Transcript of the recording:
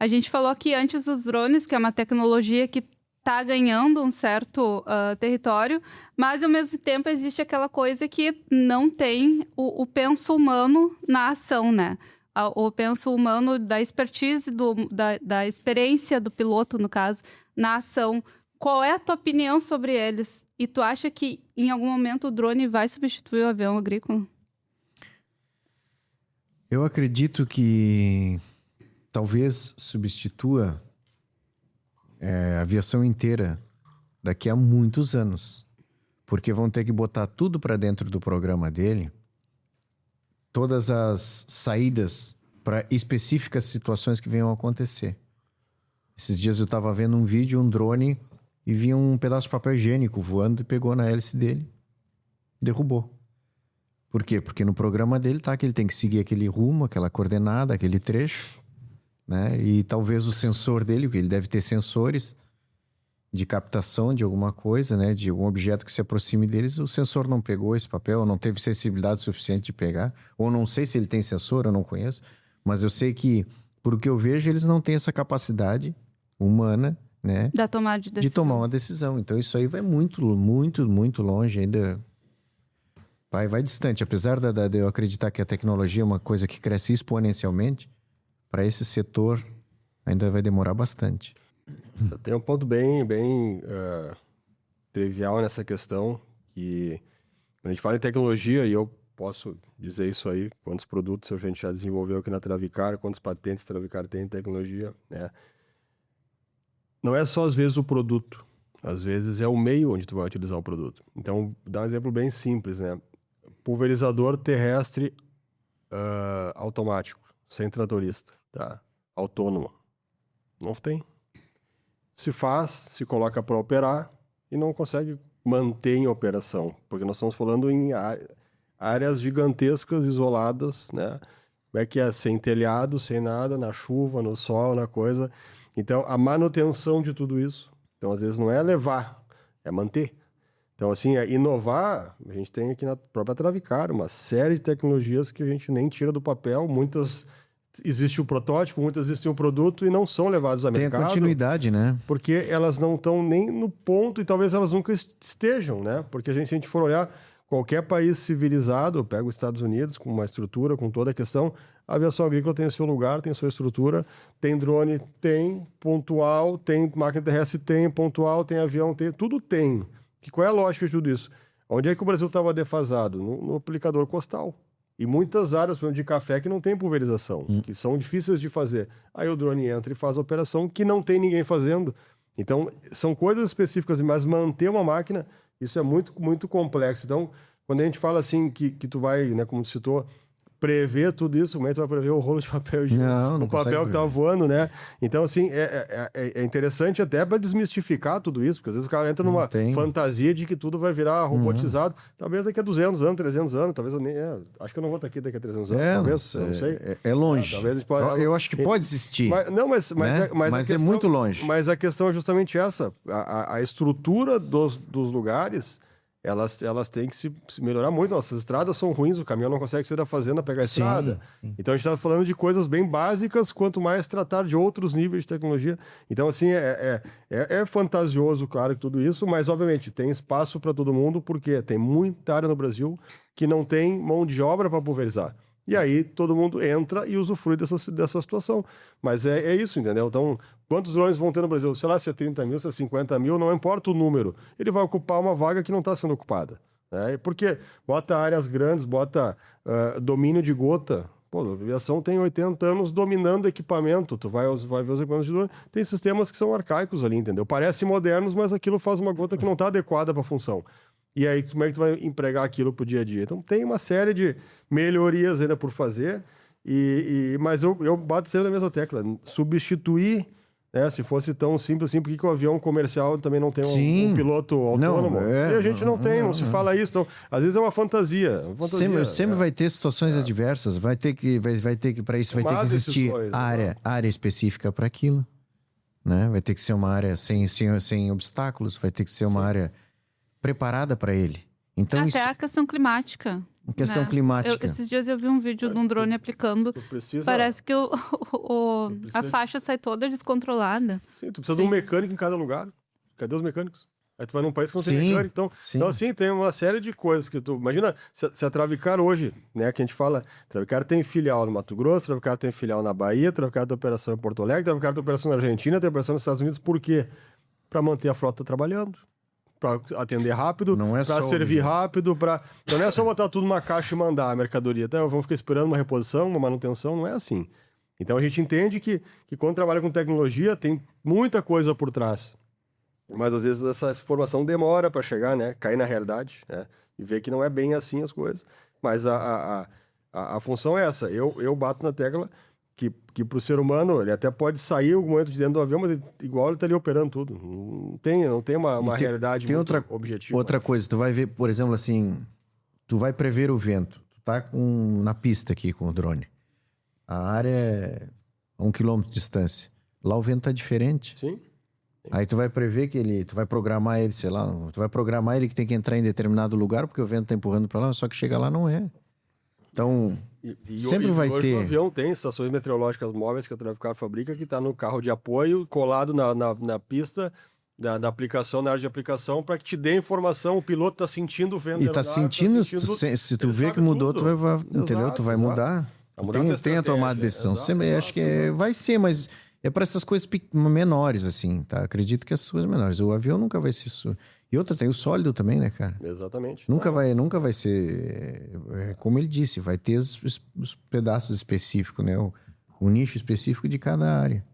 A gente falou aqui antes dos drones, que é uma tecnologia que está ganhando um certo território, mas ao mesmo tempo existe aquela coisa que não tem o penso humano na ação, né? O penso humano da expertise, da experiência do piloto, no caso, na ação. Qual é a tua opinião sobre eles? E tu acha que em algum momento o drone vai substituir o avião agrícola? Eu acredito que talvez substitua a aviação inteira daqui a muitos anos. Porque vão ter que botar tudo para dentro do programa dele, todas as saídas para específicas situações que venham a acontecer. Esses dias eu estava vendo um vídeo, um drone, e vinha um pedaço de papel higiênico voando e pegou na hélice dele, derrubou. Por quê? Porque no programa dele tá que ele tem que seguir aquele rumo, aquela coordenada, aquele trecho, né? E talvez o sensor dele, porque ele deve ter sensores de captação de alguma coisa, né? De algum objeto que se aproxime deles, o sensor não pegou esse papel, não teve sensibilidade suficiente de pegar, ou não sei se ele tem sensor, eu não conheço, mas eu sei que, por o que eu vejo, eles não têm essa capacidade humana, né? Da tomada de decisão. De tomar uma decisão. Então isso aí vai muito, muito, muito longe ainda. Vai distante. Apesar de eu acreditar que a tecnologia é uma coisa que cresce exponencialmente, para esse setor ainda vai demorar bastante. Tem um ponto bem trivial nessa questão, que quando a gente fala em tecnologia, e eu posso dizer isso aí, quantos produtos a gente já desenvolveu aqui na Travicar, quantas patentes a Travicar tem em tecnologia, né? Não é só às vezes o produto, às vezes é o meio onde tu vai utilizar o produto. Então, vou dar um exemplo bem simples, né? Pulverizador terrestre automático, sem tratorista, tá? Autônomo. Não tem. Se faz, se coloca para operar e não consegue manter em operação, porque nós estamos falando em áreas gigantescas, isoladas, né? Como é que é? Sem telhado, sem nada, na chuva, no sol, na coisa. Então, a manutenção de tudo isso, então às vezes não é levar, é manter. Então, assim, inovar, a gente tem aqui na própria Travicar uma série de tecnologias que a gente nem tira do papel, muitas existe o protótipo, muitas existem o produto e não são levados a mercado. Tem a continuidade, né? Porque elas não estão nem no ponto e talvez elas nunca estejam, né? Porque se a gente for olhar qualquer país civilizado, pega os Estados Unidos com uma estrutura, com toda a questão, a aviação agrícola tem seu lugar, tem sua estrutura, tem drone, tem pontual, tem máquina terrestre, tem pontual, tem avião, tem, tudo tem. Qual é a lógica de tudo isso? Onde é que o Brasil estava defasado? No aplicador costal. E muitas áreas, por exemplo, de café que não tem pulverização, que são difíceis de fazer. Aí o drone entra e faz a operação que não tem ninguém fazendo. Então, são coisas específicas, mas manter uma máquina, isso é muito, muito complexo. Então, quando a gente fala assim que tu vai, né, como tu citou, prever tudo isso, como é que tu vai prever o rolo de papel higiênico? Não o papel que tá voando, né? Então, assim, é interessante até para desmistificar tudo isso, porque às vezes o cara entra numa fantasia de que tudo vai virar robotizado. Talvez daqui a 200 anos, 300 anos, talvez eu nem... acho que eu não vou estar aqui daqui a 300 anos, talvez, eu não sei. É longe. Talvez eu acho que pode existir. Mas é muito longe. Mas a questão é justamente essa. A estrutura dos lugares... Elas têm que se melhorar muito. Nossas estradas são ruins, o caminhão não consegue sair da fazenda pegar a estrada. Sim. Então a gente está falando de coisas bem básicas, quanto mais tratar de outros níveis de tecnologia. Então, assim, é fantasioso, claro, que tudo isso, mas obviamente tem espaço para todo mundo, porque tem muita área no Brasil que não tem mão de obra para pulverizar. E aí todo mundo entra e usufrui dessa situação. Mas é isso, entendeu? Então, quantos drones vão ter no Brasil? Sei lá, se é 30 mil, se é 50 mil, não importa o número. Ele vai ocupar uma vaga que não está sendo ocupada. Né? Porque bota áreas grandes, bota domínio de gota. Pô, a aviação tem 80 anos dominando equipamento. Tu vai ver os equipamentos de drone. Tem sistemas que são arcaicos ali, entendeu? Parecem modernos, mas aquilo faz uma gota que não está adequada para a função. E aí, como é que tu vai empregar aquilo pro dia a dia? Então, tem uma série de melhorias ainda por fazer, mas eu bato sempre na mesma tecla. Substituir, né? Se fosse tão simples assim, por que o avião comercial também não tem um piloto autônomo? E a gente não tem, não se fala isso. Então, às vezes é uma fantasia. Sempre vai ter situações adversas. Vai ter que para isso, vai ter que existir área específica para aquilo. Né? Vai ter que ser uma área sem obstáculos, vai ter que ser uma área preparada para ele. Então, até a questão climática. Em questão né? climática. Esses dias eu vi um vídeo de um drone aplicando. Tu precisa, Parece que precisa a faixa sai toda descontrolada. sim, tu precisa de um mecânico em cada lugar. Cadê os mecânicos? Aí tu vai num país que não tem Sim, mecânico. Então, assim, tem uma série de coisas que tu... Imagina, se a Travicar hoje, né, que a gente fala, Travicar tem filial no Mato Grosso, Travicar tem filial na Bahia, Travicar tem operação em Porto Alegre, Travicar tem operação na Argentina, tem operação nos Estados Unidos. Por quê? Para manter a frota trabalhando, para atender rápido, Não é para só servir objeto. rápido, para... Então não é só botar tudo numa caixa e mandar a mercadoria. Então, vamos ficar esperando uma reposição, uma manutenção, não é assim. Então a gente entende que quando trabalha com tecnologia tem muita coisa por trás. Mas às vezes essa informação demora para chegar, né? Cair na realidade, né? E ver que não é bem assim as coisas. Mas a função é essa. Eu bato na tecla que para o ser humano, ele até pode sair algum momento de dentro do avião, mas igual ele está ali operando tudo. Não tem uma realidade tem muito outra, objetiva. outra coisa, tu vai ver, por exemplo, assim, tu vai prever o vento. Tu tá na pista aqui com o drone. A área é a 1 quilômetro de distância. Lá o vento tá diferente. Sim. Aí tu vai prever que tu vai programar ele, sei lá, tu vai programar ele que tem que entrar em determinado lugar porque o vento tá empurrando para lá, só que chega lá não é. Então, sempre vai hoje ter. o avião tem estações meteorológicas móveis que a Travicar fabrica, que está no carro de apoio, colado na pista da aplicação, na área de aplicação, para que te dê informação. O piloto está sentindo o vento. E tá sentindo, se tu vê que mudou, tu vai, entendeu? Tu vai mudar. Tem a tomada de decisão. Sempre acho que vai ser, mas é para essas coisas menores, assim, tá? Acredito que essas coisas menores. O avião nunca vai ser isso. E outra, tem o sólido também, né, cara? Exatamente. Nunca vai ser. Como ele disse, vai ter os pedaços específicos, né? O nicho específico de cada área.